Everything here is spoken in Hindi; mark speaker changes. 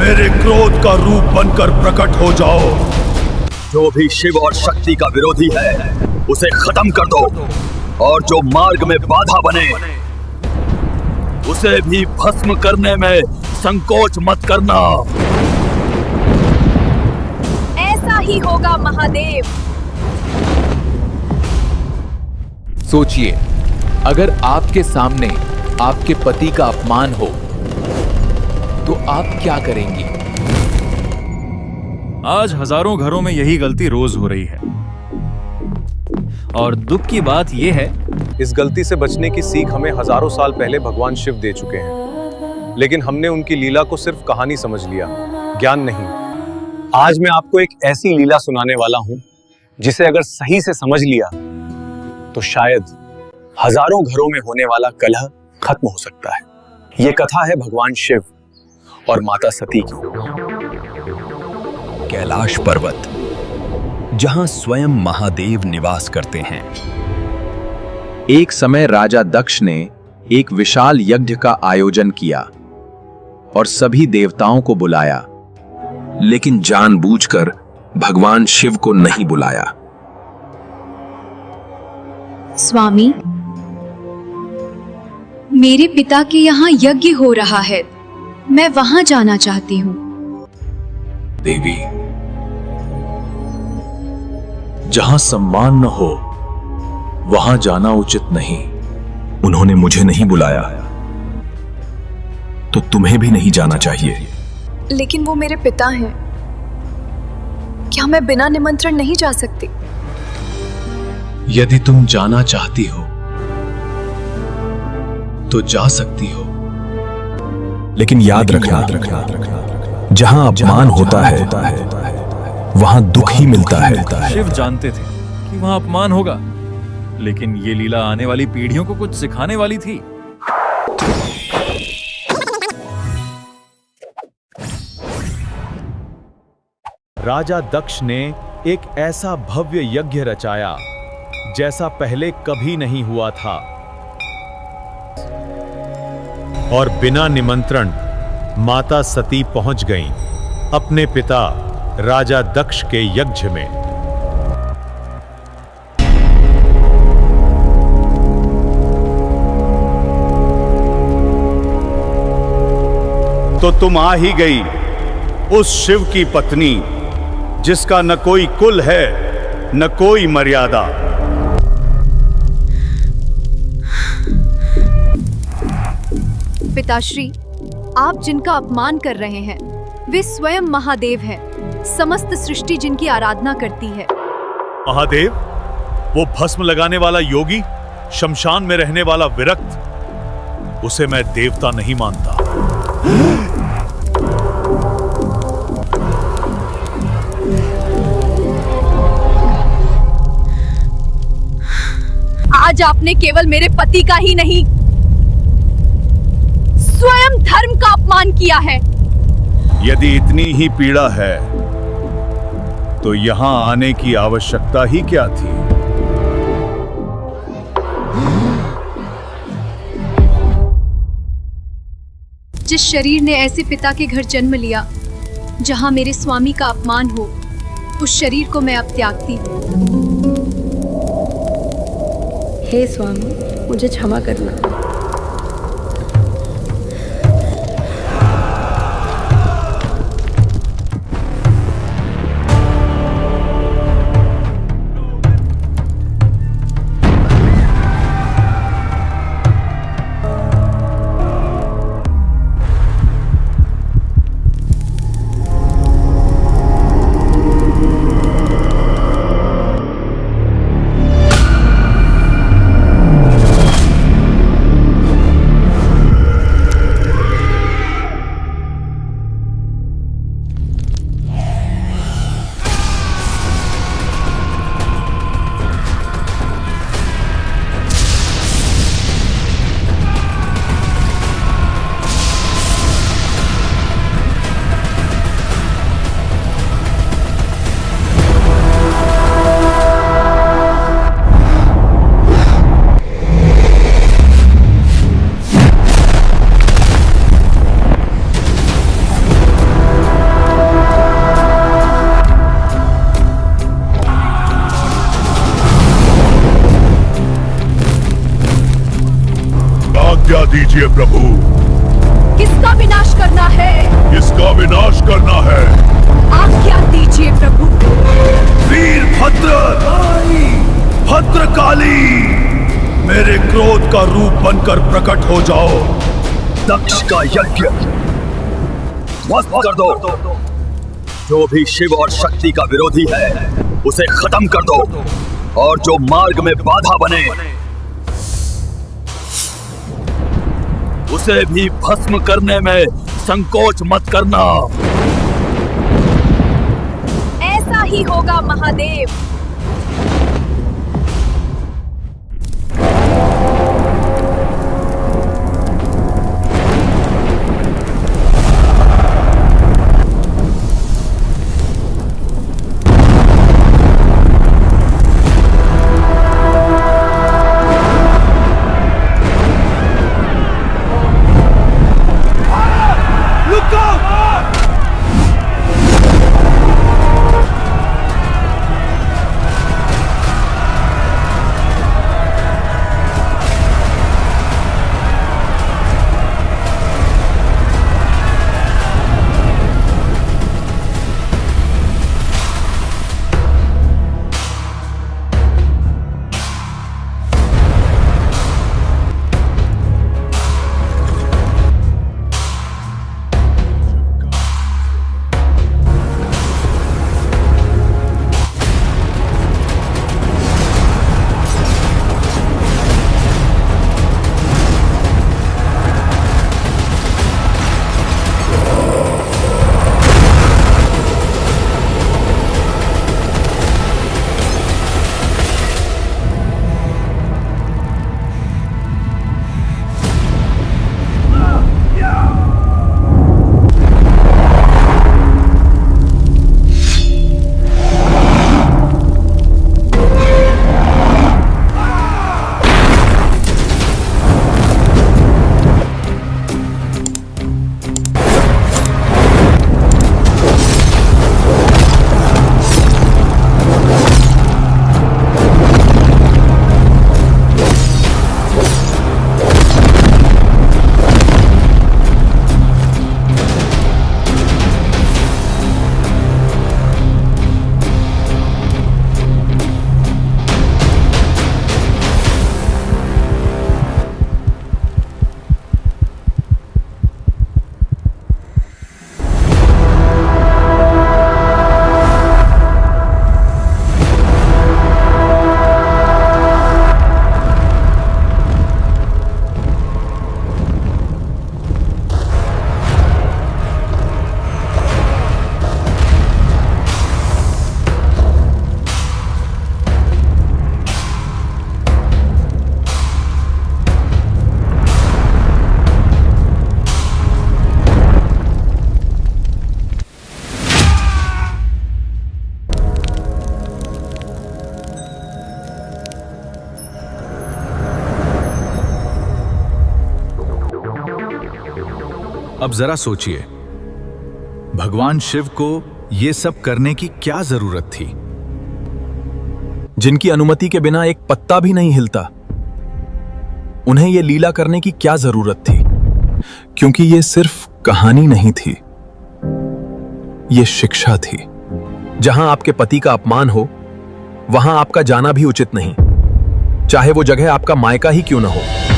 Speaker 1: मेरे क्रोध का रूप बनकर प्रकट हो जाओ।
Speaker 2: जो भी शिव और शक्ति का विरोधी है उसे खत्म कर दो, और जो मार्ग में बाधा बने उसे भी भस्म करने में संकोच मत करना।
Speaker 3: ऐसा ही होगा महादेव।
Speaker 4: सोचिए, अगर आपके सामने आपके पति का अपमान हो तो आप क्या करेंगी?
Speaker 5: आज हजारों घरों में यही गलती रोज हो रही है, और दुख की बात यह है,
Speaker 6: इस गलती से बचने की सीख हमें हजारों साल पहले भगवान शिव दे चुके हैं, लेकिन हमने उनकी लीला को सिर्फ कहानी समझ लिया, ज्ञान नहीं। आज मैं आपको एक ऐसी लीला सुनाने वाला हूं जिसे अगर सही से समझ लिया तो शायद हजारों घरों में होने वाला कलह खत्म हो सकता है। यह कथा है भगवान शिव और माता सती की।
Speaker 2: कैलाश पर्वत, जहां स्वयं महादेव निवास करते हैं।
Speaker 7: एक समय राजा दक्ष ने एक विशाल यज्ञ का आयोजन किया और सभी देवताओं को बुलाया,
Speaker 2: लेकिन जानबूझकर भगवान शिव को नहीं बुलाया।
Speaker 3: स्वामी, मेरे पिता के यहाँ यज्ञ हो रहा है, मैं वहां जाना चाहती हूँ।
Speaker 2: देवी, जहां सम्मान न हो वहां जाना उचित नहीं। उन्होंने मुझे नहीं बुलाया तो तुम्हें भी नहीं जाना चाहिए।
Speaker 3: लेकिन वो मेरे पिता हैं, क्या मैं बिना निमंत्रण नहीं जा सकती?
Speaker 2: यदि तुम जाना चाहती हो तो जा सकती हो, लेकिन याद रखना, जहां अपमान होता है वहां दुख ही मिलता है।
Speaker 5: शिव जानते थे कि वहां अपमान होगा, लेकिन ये लीला आने वाली पीढ़ियों को कुछ सिखाने वाली थी।
Speaker 8: राजा दक्ष ने एक ऐसा भव्य यज्ञ रचाया जैसा पहले कभी नहीं हुआ था, और बिना निमंत्रण माता सती पहुंच गईं अपने पिता राजा दक्ष के यज्ञ में। तो तुम आ ही गई, उस शिव की पत्नी जिसका न कोई कुल है न कोई मर्यादा।
Speaker 3: पिताश्री, आप जिनका अपमान कर रहे हैं वे स्वयं महादेव हैं, समस्त सृष्टि जिनकी आराधना करती है।
Speaker 8: महादेव, वो भस्म लगाने वाला योगी, शमशान में रहने वाला विरक्त, उसे मैं देवता नहीं मानता।
Speaker 3: आज आपने केवल मेरे पति का ही नहीं, स्वयं धर्म का अपमान किया है।
Speaker 8: यदि इतनी ही पीड़ा है तो यहां आने की आवश्यकता ही क्या थी?
Speaker 3: जिस शरीर ने ऐसे पिता के घर जन्म लिया जहां मेरे स्वामी का अपमान हो, उस शरीर को मैं अब त्यागती हूँ।
Speaker 9: हे स्वामी, मुझे क्षमा करना।
Speaker 1: दीजिए प्रभु।
Speaker 3: किसका विनाश करना है?
Speaker 1: इसका विनाश करना है।
Speaker 3: आज्ञा दीजिए प्रभु।
Speaker 1: वीरभद्र, भद्रकाली, मेरे क्रोध का रूप बनकर प्रकट हो जाओ।
Speaker 10: दक्ष का यज्ञ ध्वस्त कर दो। जो भी शिव और शक्ति का विरोधी है उसे खत्म कर दो, और जो मार्ग में बाधा बने उसे भी भस्म करने में संकोच मत करना।
Speaker 3: ऐसा ही होगा महादेव।
Speaker 10: अब जरा सोचिए, भगवान शिव को ये सब करने की क्या जरूरत थी?
Speaker 2: जिनकी अनुमति के बिना एक पत्ता भी नहीं हिलता, उन्हें यह लीला करने की क्या जरूरत थी? क्योंकि यह सिर्फ कहानी नहीं थी, यह शिक्षा थी। जहां आपके पति का अपमान हो, वहां आपका जाना भी उचित नहीं, चाहे वो जगह आपका मायका ही क्यों ना हो।